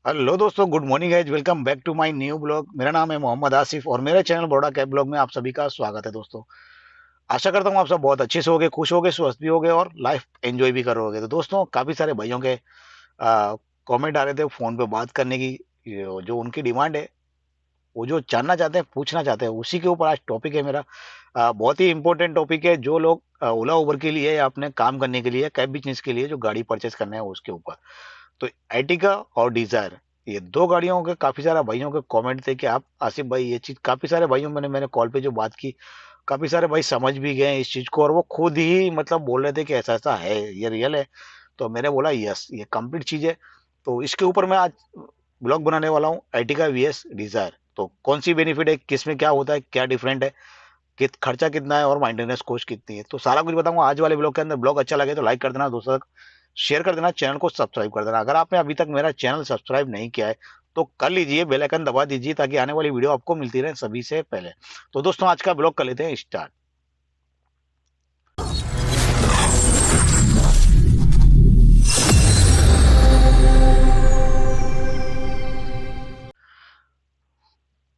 Hello दोस्तों, good morning guys. Welcome back to my new blog. मेरा नाम है मोहम्मद आसिफ और मेरे चैनल बड़ौदा कैब ब्लॉग में आप सभी का स्वागत है। दोस्तों, आशा करता हूँ आप सब बहुत अच्छे से होगे, खुश होगे, स्वस्थ भी होगे और लाइफ एंजॉय भी करोगे। तो दोस्तों, काफी सारे भाइयों के कमेंट आ रहे थे फोन पे बात करने की। जो उनकी डिमांड है, वो जो जानना चाहते हैं, पूछना चाहते हैं, उसी के ऊपर आज टॉपिक है मेरा। बहुत ही इंपॉर्टेंट टॉपिक है। जो लोग ओला उबर के लिए या अपने काम करने के लिए, कैब बिजनेस के लिए जो गाड़ी परचेस करना है उसके ऊपर। तो एर्टिगा और डिजायर, ये दो गाड़ियों के काफी सारे भाइयों के कमेंट थे कि आप आसिफ भाई ये चीज, काफी सारे भाइयों मैंने कॉल पे जो बात की, काफी सारे भाई समझ भी गए इस चीज को और वो खुद ही मतलब बोल रहे थे कि ऐसा ऐसा है, ये रियल है। तो मैंने बोला यस, ये कंप्लीट चीज है। तो इसके ऊपर मैं आज ब्लॉग बनाने वाला हूँ, एर्टिगा वीएस डिजायर। तो कौन सी बेनिफिट है, किस में क्या होता है, क्या डिफरेंट है, खर्चा कितना है और मेंटेनेंस कॉस्ट कितनी है, तो सारा कुछ बताऊंगा आज वाले ब्लॉग के अंदर। ब्लॉग अच्छा लगे तो लाइक कर देना, दोस्तों तक शेयर कर देना, चैनल को सब्सक्राइब कर देना। अगर आपने अभी तक मेरा चैनल सब्सक्राइब नहीं किया है तो कर लीजिए, बेल आइकन दबा दीजिए ताकि आने वाली वीडियो आपको मिलती रहे सभी से पहले। तो दोस्तों, आज का ब्लॉग कर लेते हैं स्टार्ट।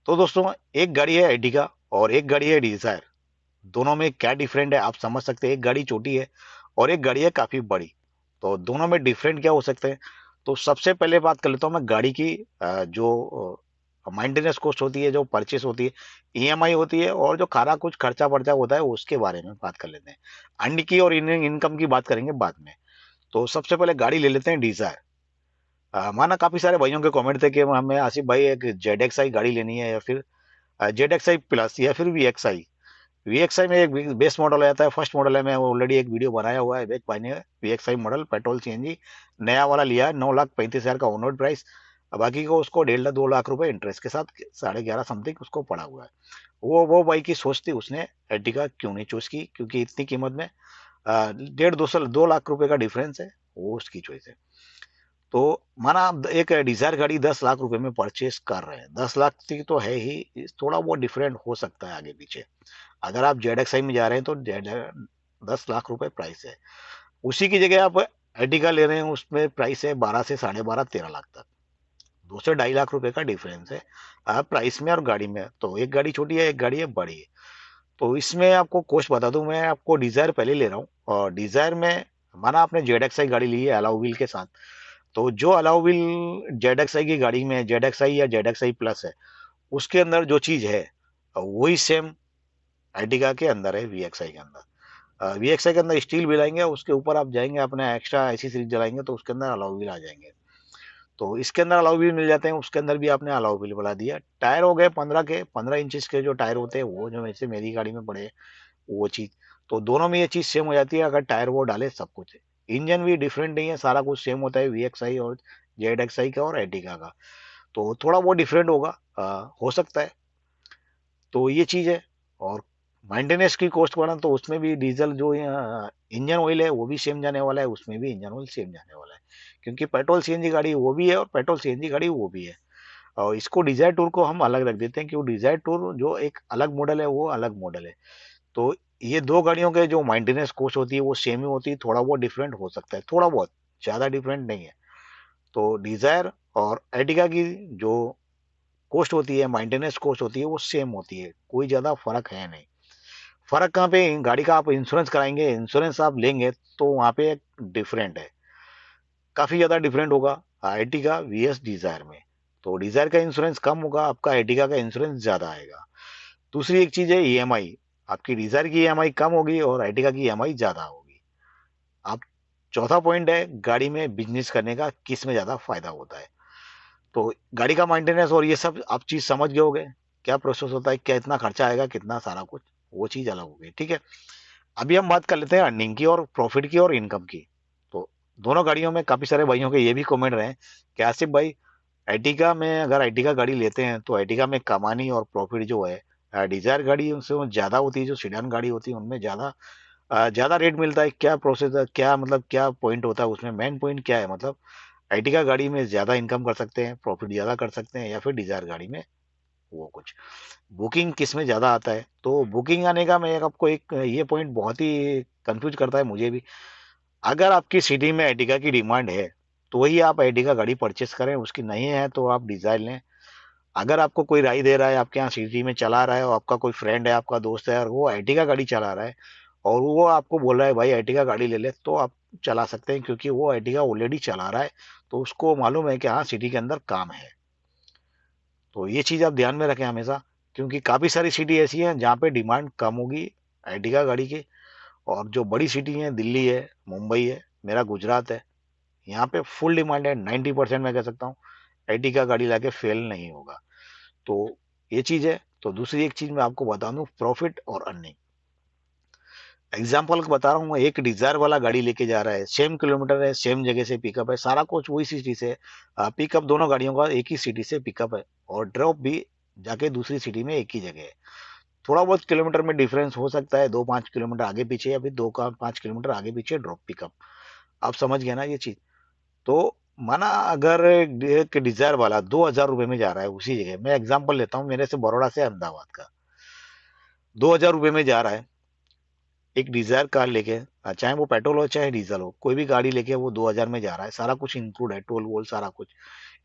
तो दोस्तों, एक गाड़ी है एर्टिगा और एक गाड़ी है डिजायर। दोनों में क्या डिफरेंट है आप समझ सकते हैं। एक गाड़ी छोटी है और एक गाड़ी है काफी बड़ी। तो दोनों में डिफरेंट क्या हो सकते हैं। तो सबसे पहले बात कर लेता हूँ मैं गाड़ी की। जो मेंटेनेंस कॉस्ट होती है, जो परचेस होती है, ईएमआई होती है और जो खारा कुछ खर्चा पर्चा होता है उसके बारे में बात कर लेते हैं। अर्निंग की और इनकम की बात करेंगे बाद में। तो सबसे पहले गाड़ी ले लेते हैं डिजायर। माना काफी सारे भाइयों के कमेंट थे कि हमें आसिफ भाई एक जेड एक्स आई गाड़ी लेनी है या फिर जेड एक्स आई प्लस या फिर वी एक्स आई। वीएक्सआई में एक बेस मॉडल आता है, फर्स्ट मॉडल है। मैं ऑलरेडी एक वीडियो बनाया हुआ है, एक भाई ने वीएक्सआई मॉडल पेट्रोल सीएनजी नया वाला लिया है, 9,35,000 का ऑन रोड प्राइस। बाकी को उसको 1.5 2 लाख रुपए इंटरेस्ट के साथ 11.5 समथिंग उसको पड़ा हुआ है। वो भाई की सोच थी, उसने एर्टिगा क्यों नहीं चूज की, क्योंकि इतनी कीमत में 1.5 2 लाख रुपए का डिफरेंस है, वो उसकी चॉइस है। तो माना आप एक डिजायर गाड़ी 10 लाख रुपए में परचेस कर रहे हैं, 10 लाख की तो है ही, थोड़ा बहुत डिफरेंट हो सकता है आगे पीछे। अगर आप जेड एक्स आई में जा रहे हैं तो 10 लाख रुपए प्राइस है। उसी की जगह आप एर्टिगा ले रहे हैं, उसमें प्राइस है 12 से 12.5 13 लाख तक। 2 से 2.5 लाख रुपए का डिफरेंस है प्राइस में और गाड़ी में। तो एक गाड़ी छोटी है, एक गाड़ी है बड़ी है। तो इसमें आपको कॉस्ट बता दूं, मैं आपको डिजायर पहले ले रहा हूँ। और डिजायर में माना आपने जेड एक्स आई गाड़ी ली है अलाउ व्हील के साथ, तो जो अलाउ व्हील जेड एक्स आई की गाड़ी में, जेड एक्स आई या जेड एक्स आई प्लस है, उसके अंदर जो चीज है वही सेम एर्टिगा के अंदर है, वीएक्सआई के अंदर। वीएक्सआई के अंदर स्टील भी लाएंगे, उसके ऊपर आप जाएंगे अपने एक्स्ट्रा ऐसी सीरीज जलाएंगे तो उसके अंदर अलाउ व्हील आ जाएंगे। तो इसके अंदर अलाउ व्हील मिल जाते हैं, उसके अंदर भी आपने अलाउ व्हील बना दिया। टायर हो गए 15 इंचेस के जो टायर होते हैं, वो जो वैसे मेरी गाड़ी में पड़े हैं, वो चीज। तो दोनों में ये चीज सेम हो जाती है अगर टायर वो डाले, सब कुछ है। इंजन भी डिफरेंट नहीं है, सारा कुछ सेम होता है वीएक्सआई और जेड एक्सआई का और एर्टिगा का। तो थोड़ा बहुत डिफरेंट होगा, हो सकता है। तो ये चीज है। और मेंटेनेंस की कॉस्ट बढ़ा तो उसमें भी डीजल जो इंजन ऑयल है वो भी सेम जाने वाला है, उसमें भी इंजन ऑयल सेम जाने वाला है। क्योंकि पेट्रोल सीएनजी गाड़ी वो भी है और पेट्रोल सीएनजी गाड़ी वो भी है। और इसको डिजायर टूर को हम अलग रख देते हैं, क्योंकि डिजायर टूर जो एक अलग मॉडल है, वो अलग मॉडल है। तो ये दो गाड़ियों के जो मेंटेनेंस कॉस्ट होती है वो सेम ही होती है, थोड़ा बहुत डिफरेंट हो सकता है, थोड़ा बहुत, ज्यादा डिफरेंट नहीं है। तो डिजायर और एर्टिगा की जो कॉस्ट होती है, मेंटेनेंस कॉस्ट होती है, वो सेम होती है, कोई ज्यादा फर्क है नहीं। फर्क कहाँ पे, गाड़ी का आप इंश्योरेंस कराएंगे, इंश्योरेंस आप लेंगे, तो वहां पे डिफरेंट है, काफी ज्यादा डिफरेंट होगा आईटी का वीएस डिजायर में। तो डिजायर का इंश्योरेंस कम होगा, आपका आईटीका का इंश्योरेंस ज्यादा आएगा। दूसरी एक चीज है ईएमआई, आपकी डिजायर की ईएमआई कम होगी और आईटीका की ईएमआई ज्यादा होगी। आप, चौथा पॉइंट है गाड़ी में बिजनेस करने का, किस में ज्यादा फायदा होता है। तो गाड़ी का मेंटेनेंस और ये सब आप चीज समझ गए होगे, क्या प्रोसेस होता है, क्या इतना खर्चा आएगा, कितना सारा कुछ, वो चीज अलग होगी, ठीक है। अभी हम बात कर लेते हैं अर्निंग की और प्रॉफिट की और इनकम की। तो दोनों गाड़ियों में काफी सारे भाइयों के ये भी कमेंट रहे हैं कि आसिफ भाई, आईटीका में अगर आईटीका गाड़ी लेते हैं तो आईटीका में कमानी और प्रॉफिट जो है डिजायर गाड़ी उनसे वो ज्यादा होती है, जो सीडान गाड़ी होती है उनमें ज्यादा रेट मिलता है। क्या प्रोसेस है, क्या मतलब क्या पॉइंट होता है उसमें, मेन पॉइंट क्या है, मतलब आईटीका गाड़ी में ज्यादा इनकम कर सकते हैं, प्रॉफिट ज्यादा कर सकते हैं, या फिर डिजायर गाड़ी में वो कुछ बुकिंग किस में ज्यादा आता है। तो बुकिंग आने का मैं आपको एक ये पॉइंट बहुत ही कंफ्यूज करता है मुझे भी। अगर आपकी सिटी में एर्टिगा की डिमांड है तो वही आप Ertiga गाड़ी परचेस करें, उसकी नहीं है तो आप डिजायर लें। अगर आपको कोई राय दे रहा है, आपके यहाँ सिटी में चला रहा है, और आपका कोई फ्रेंड है, आपका दोस्त है, और वो Ertiga गाड़ी चला रहा है, और वो आपको बोल रहा है भाई Ertiga गाड़ी ले ले, तो आप चला सकते हैं, क्योंकि वो Ertiga ऑलरेडी चला रहा है, तो उसको मालूम है कि हाँ सिटी के अंदर काम है। तो ये चीज आप ध्यान में रखें हमेशा, क्योंकि काफी सारी सिटी ऐसी हैं जहाँ पे डिमांड कम होगी Ertiga गाड़ी की, और जो बड़ी सिटी है, दिल्ली है, मुंबई है, मेरा गुजरात है, यहाँ पे फुल डिमांड है। 90% मैं कह सकता हूँ Ertiga गाड़ी लाके फेल नहीं होगा। तो ये चीज है। तो दूसरी एक चीज मैं आपको बता दूं, प्रॉफिट और अर्निंग। एग्जाम्पल बता रहा हूँ, एक डिजायर वाला गाड़ी लेके जा रहा है, सेम किलोमीटर है, सेम जगह से पिकअप है, सारा कुछ वही सिटी से, पिकअप दोनों गाड़ियों का एक ही सिटी से पिकअप है, और ड्रॉप भी जाके दूसरी सिटी में एक ही जगह है। थोड़ा बहुत किलोमीटर में डिफरेंस हो सकता है, 2-5 किलोमीटर आगे पीछे, या फिर 2 का 5 किलोमीटर आगे पीछे ड्रॉप पिकअप। आप समझ गए ना ये चीज। तो माना अगर एक डिजायर वाला 2,000 रुपये में जा रहा है उसी जगह, मैं एग्जाम्पल लेता हूँ मेरे से बड़ौदा से अहमदाबाद का, 2,000 रुपये में जा रहा है एक डिजायर कार लेके, चाहे वो पेट्रोल हो चाहे डीजल हो, कोई भी गाड़ी लेके वो 2,000 में जा रहा है, सारा कुछ इंक्लूड है, टोल वोल सारा कुछ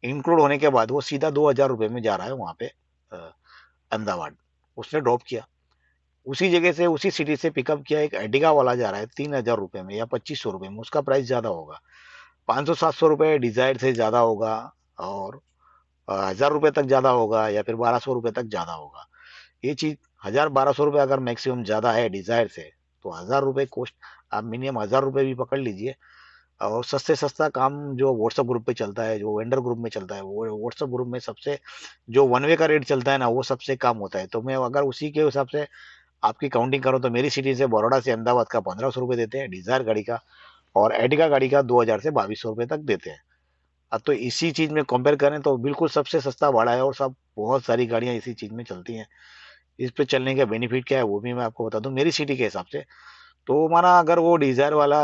इंक्लूड होने के बाद वो सीधा 2,000 रुपये में जा रहा है वहां पे अहमदाबाद। उसने ड्रॉप किया, उसी जगह से उसी सिटी से पिकअप किया एक Ertiga वाला जा रहा है 3,000 रुपये में या 2,500 रुपये में, उसका प्राइस ज्यादा होगा, 500-700 रुपये डिजायर से ज्यादा होगा, और 1,000 रुपये तक ज्यादा होगा, या फिर 1,200 रुपये तक ज्यादा होगा। ये चीज 1,000-1,200 रुपये अगर मैक्सिमम ज्यादा है डिजायर से, तो 1,000 रुपये कॉस्ट, आप मिनिमम 1,000 रुपये भी पकड़ लीजिए। और सस्ते सस्ता काम जो व्हाट्सएप ग्रुप पे चलता है, जो वेंडर ग्रुप में चलता है, वो व्हाट्सएप ग्रुप में सबसे जो वन वे का रेट चलता है ना, वो सबसे कम होता है। तो मैं अगर उसी के हिसाब से आपकी काउंटिंग करूँ, तो मेरी सिटी से बड़ौदा से अहमदाबाद का 1,500 रुपये देते हैं डिजायर गाड़ी का, और Ertiga गाड़ी का 2,000 से 2,200 रुपये तक देते हैं। अब तो इसी चीज में कंपेयर करें तो बिल्कुल सबसे सस्ता भाड़ा है, और सब बहुत सारी गाड़ियां इसी चीज में चलती हैं। इस पे चलने का बेनिफिट क्या है वो भी मैं आपको बता दूं मेरी सिटी के हिसाब से। तो माना अगर वो डिजायर वाला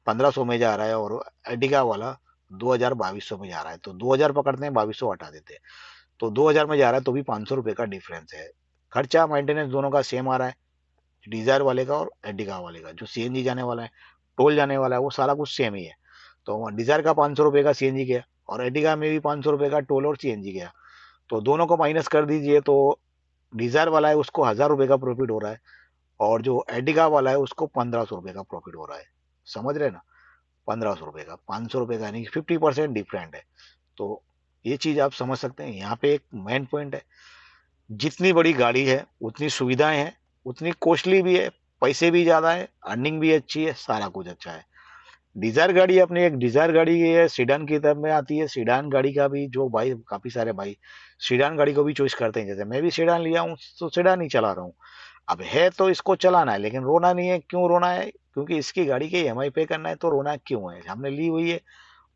1,500 में जा रहा है, और Ertiga वाला 2,000 2,200 में जा रहा है, तो 2,000 पकड़ते हैं, 2,200 हटा देते हैं, तो 2,000 में जा रहा है, तो भी 500 रुपये का डिफरेंस है। खर्चा मेंटेनेंस दोनों का सेम आ रहा है, डिजायर वाले का और Ertiga वाले का। जो सीएनजी जाने वाला है, टोल जाने वाला है, वो सारा कुछ सेम ही है। तो डिजायर का 500 रुपये का सीएनजी गया, और Ertiga में भी 500 रुपये का टोल और सीएनजी गया, तो दोनों को माइनस कर दीजिए, तो डिजायर वाला है उसको 1,000 रुपये का प्रॉफिट हो रहा है, और जो Ertiga वाला है उसको 1,500 रुपये का प्रॉफिट हो रहा है। समझ रहे ना, 1,500 रुपये का, 500 रुपये का, यानी कि 50% डिफरेंट है। तो ये चीज आप समझ सकते हैं, यहाँ पे एक मेन पॉइंट है, जितनी बड़ी गाड़ी है उतनी सुविधाएं हैं, उतनी कॉस्टली भी है, पैसे भी ज्यादा है, अर्निंग भी अच्छी है, सारा कुछ अच्छा है। डिजायर गाड़ी अपनी एक डिजायर गाड़ी है, सीडान की तरफ में आती है। सीडान गाड़ी का भी जो भाई, काफी सारे भाई सीडान गाड़ी को भी चॉइस करते हैं, जैसे मैं भी सीडान लिया हूँ, तो सीडान ही चला रहा हूँ। अब है तो इसको चलाना है, लेकिन रोना नहीं है। क्यों रोना है? क्योंकि इसकी गाड़ी के ईएमआई पे करना है, तो रोना क्यों है? हमने ली हुई है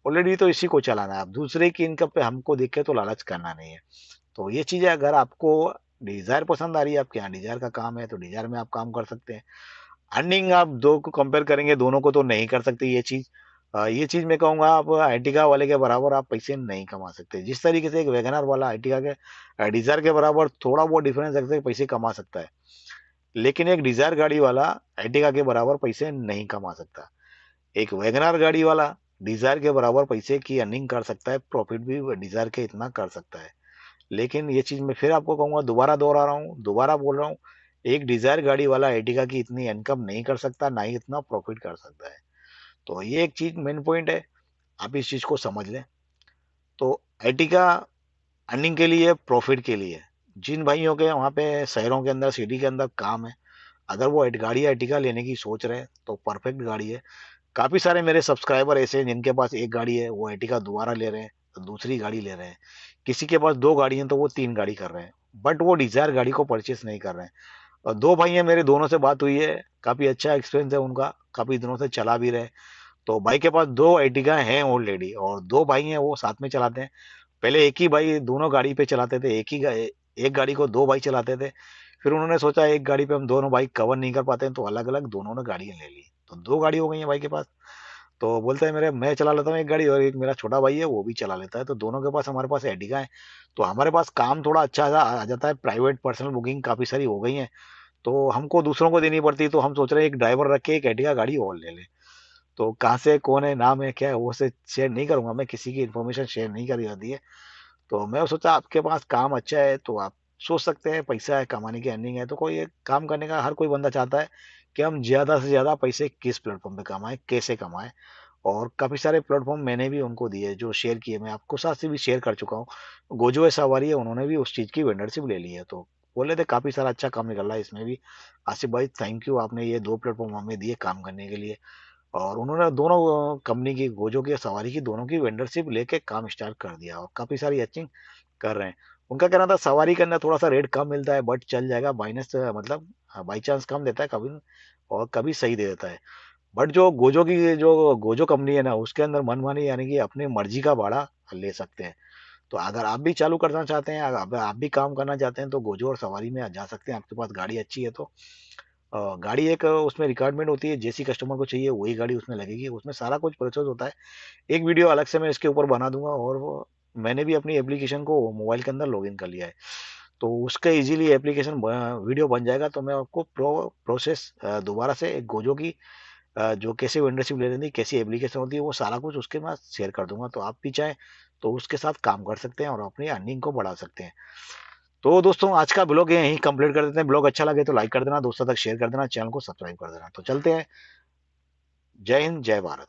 ऑलरेडी, तो इसी को चलाना है। अब दूसरे की इनकम पे हमको देख के तो लालच करना नहीं है। तो ये चीजें, अगर आपको डिजायर पसंद आ रही है, आपके यहाँ डिजायर का काम है, तो डिजायर में आप काम कर सकते हैं। अर्निंग आप दो को कंपेयर करेंगे, दोनों को तो नहीं कर सकते ये चीज। ये चीज मैं कहूंगा, आप Ertiga वाले के बराबर आप पैसे नहीं कमा सकते। जिस तरीके से एक वैगनर वाला Ertiga के डिजायर के बराबर थोड़ा बहुत डिफरेंस रखते पैसे कमा सकता है, लेकिन एक डिजायर गाड़ी वाला Ertiga के बराबर पैसे नहीं कमा सकता। एक वैगनर गाड़ी वाला डिजायर के बराबर पैसे की अर्निंग कर सकता है, प्रॉफिट भी डिजायर के इतना कर सकता है। लेकिन ये चीज मैं फिर आपको कहूंगा, दोबारा दोहरा रहा हूँ, दोबारा बोल रहा हूँ, एक डिजायर गाड़ी वाला Ertiga की इतनी इनकम नहीं कर सकता, ना ही इतना प्रॉफिट कर सकता है। तो ये एक चीज मेन पॉइंट है, आप इस चीज को समझ लें। तो Ertiga अर्निंग के लिए, प्रॉफिट के लिए, जिन भाइयों के वहाँ पे शहरों के अंदर, सिटी के अंदर काम है, अगर वो गाड़ी Ertiga लेने की सोच रहे हैं, तो परफेक्ट गाड़ी है। काफी सारे मेरे सब्सक्राइबर ऐसे हैं जिनके पास एक गाड़ी है, वो Ertiga दोबारा ले रहे हैं, तो दूसरी गाड़ी ले रहे हैं। किसी के पास दो गाड़ी है, तो वो तीन गाड़ी कर रहे हैं, बट वो डिजायर गाड़ी को परचेस नहीं कर रहे हैं। और दो भाई हैं मेरे, दोनों से बात हुई है, काफी अच्छा एक्सपीरियंस है उनका, काफी दिनों से चला भी रहे। तो भाई के पास दो Ertiga हैं ऑलरेडी, और दो भाई हैं वो साथ में चलाते हैं। पहले एक ही भाई दोनों गाड़ी पे चलाते थे, एक गाड़ी को दो भाई चलाते थे। फिर उन्होंने सोचा एक गाड़ी पे हम दोनों भाई कवर नहीं कर पाते हैं, तो अलग अलग दोनों ने गाड़ियां ले ली, तो दो गाड़ी हो गई है भाई के पास। तो बोलते हैं मेरे, मैं चला लेता हूँ एक गाड़ी, और एक मेरा छोटा भाई है वो भी चला लेता है, तो दोनों के पास, हमारे पास Ertiga है। तो हमारे पास काम थोड़ा अच्छा आ जाता है, प्राइवेट पर्सनल बुकिंग काफी सारी हो गई है, तो हमको दूसरों को देनी पड़ती है, तो हम सोच रहे हैं एक ड्राइवर रख के एक Ertiga गाड़ी और ले ले। तो कहाँ से कौन है, नाम है, क्या है, वो से शेयर नहीं करूंगा, मैं किसी की इन्फॉर्मेशन शेयर नहीं करी जाती है। तो मैं सोचा आपके पास काम अच्छा है तो आप सोच सकते हैं, पैसा है, कमाने की अर्निंग है, तो कोई एक काम करने का हर कोई बंदा चाहता है कि हम ज्यादा से ज्यादा पैसे किस प्लेटफॉर्म पे कमाएं, कैसे कमाएं। और काफी सारे प्लेटफॉर्म मैंने भी उनको दिए जो शेयर किए, मैं आपको साथ से भी शेयर कर चुका हूँ। गोजो है, सवारी है, उन्होंने भी उस चीज की वेंडरशिप ले ली है, तो बोले थे काफी सारा अच्छा काम निकल रहा है इसमें भी। आसिफ भाई थैंक यू, आपने ये दो प्लेटफॉर्म हमें दिए काम करने के लिए। और उन्होंने दोनों कंपनी की, गोजो की और सवारी की, दोनों की वेंडरशिप लेके काम स्टार्ट कर दिया और काफी सारी अर्निंग कर रहे हैं। उनका कहना था सवारी करना थोड़ा सा रेट कम मिलता है बट चल जाएगा, माइनस मतलब बाई चांस कम देता है कभी, और कभी सही दे देता है। बट जो गोजो कंपनी है ना, उसके अंदर मनमानी यानी कि अपनी मर्जी का भाड़ा ले सकते हैं। तो अगर आप भी चालू करना चाहते हैं, अगर आप भी काम करना चाहते हैं, तो गोजो और सवारी में जा सकते हैं, आपके पास गाड़ी अच्छी है तो। गाड़ी एक उसमें रिक्वायरमेंट होती है, जैसी कस्टमर को चाहिए वही गाड़ी उसमें लगेगी, उसमें सारा कुछ प्रोसेस होता है। एक वीडियो अलग से मैं इसके ऊपर बना दूंगा, और वो मैंने भी अपनी एप्लीकेशन को मोबाइल के अंदर लॉगिन कर लिया है, तो उसका इजीली एप्लीकेशन वीडियो बन जाएगा। तो मैं आपको प्रोसेस दोबारा से एक गोजो की जो कैसे वेंडरशिप ले लेनी, कैसी एप्लीकेशन होती है, वो सारा कुछ उसके मैं शेयर कर दूंगा, तो आप भी चाहें तो उसके साथ काम कर सकते हैं और अपनी अर्निंग को बढ़ा सकते हैं। तो दोस्तों आज का ब्लॉग यहीं कंप्लीट कर देते हैं। ब्लॉग अच्छा लगे तो लाइक कर देना, दोस्तों तक शेयर कर देना, चैनल को सब्सक्राइब कर देना। तो चलते हैं। जय हिंद, जय भारत।